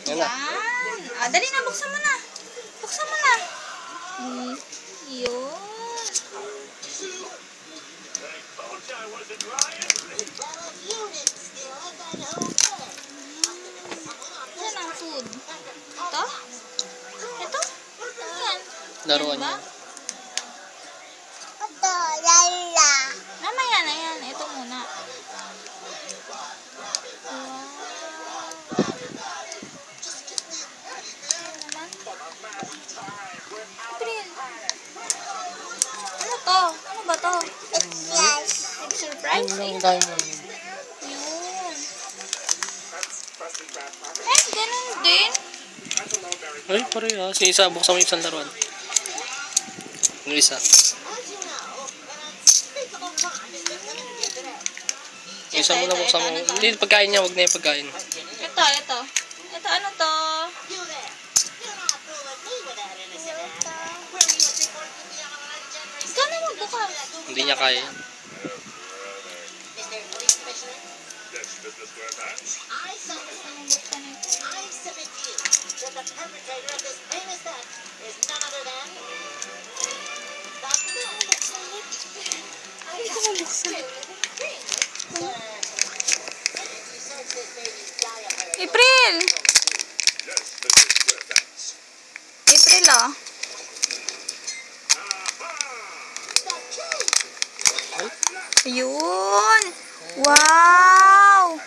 Yan. Dali na, buksan mo na. Buksan mo na. Yun. Yan ang food. Ito? Ito? Yan. Laruan ba? niya. Ito, lala. Mamaya na yan. Ito muna. Ano to? Ano ba to? Yes. Surprise? Ang dami mo. Yun. Ganun din. Ay, pareha. Sige, isa. Buksan mo yung isang laruan. Yung isa. Yung isa muna buksan mo. Hindi, pagkain niya. Huwag na yung pagkain. Ito. Ito, ano to? Ikaw na magbukas. Hindi niya kaya. April! April, oh. Ayun! Wow!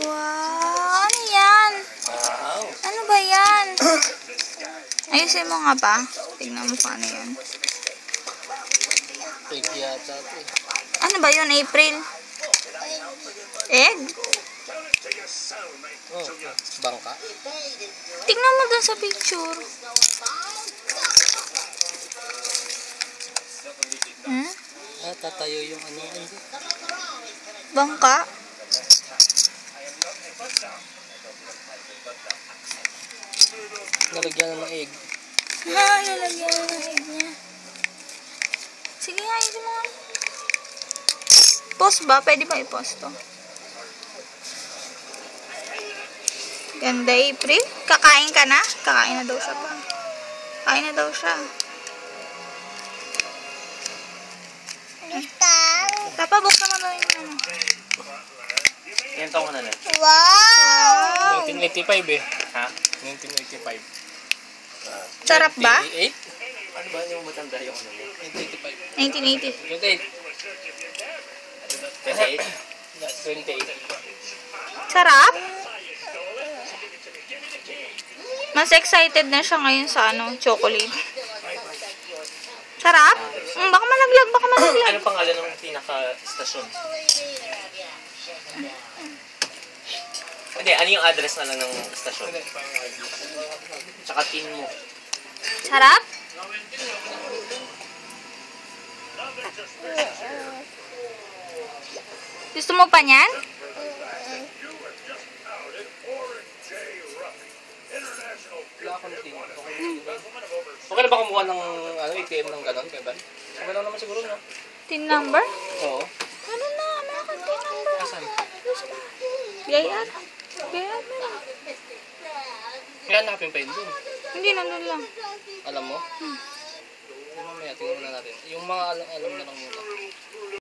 Wow! Ano yan? Wow. Ano ba yan? Ayusin mo nga pa. Tignan mo kung ano yan. Pig yata ito eh. Ano ba yun, April? Egg? Oh, bangka. Tignan mo dun sa picture. Hmm? Ah, tatayo yung ano. Bangka? Nalagyan ng egg. Lalagyan mo ng egg niya. Sige nga, yun mo. Pause ba? Pwede ba i-pause to? Ganda, April. Kakain ka na? Kakain na daw siya pa. Kain na daw siya. Papa, buksan mo daw yung ano. Ilan taon ka na lang? Wow. 1985 eh. Ha? 1985. Sarap ba? 28? Ano ba yung matanda yung ano mo? 1985. 1980. 28? 28. Sarap? Mas excited na siya ngayon sa ano, chocolate. Sarap? Baka malaglag, baka malaglag. Ano pangalan ng pinaka-stasyon? Hindi, ano yung address na lang ng stasyon? Tsaka tin mo. Sarap? Gusto mo pa niyan? Wala akong tin. Okay na ba kumuha ng ano, ATM ng gano'n, Kevin? Okay lang naman siguro, no? Tin number? Oo. Ano na? Meron kang tin number. Asan? Gayat. Gayat mo na. Kaya hanapin pa yun dun. Hindi, nandun lang. Alam mo? Mamaya, tingnan na natin. Yung mga alam na lang muna.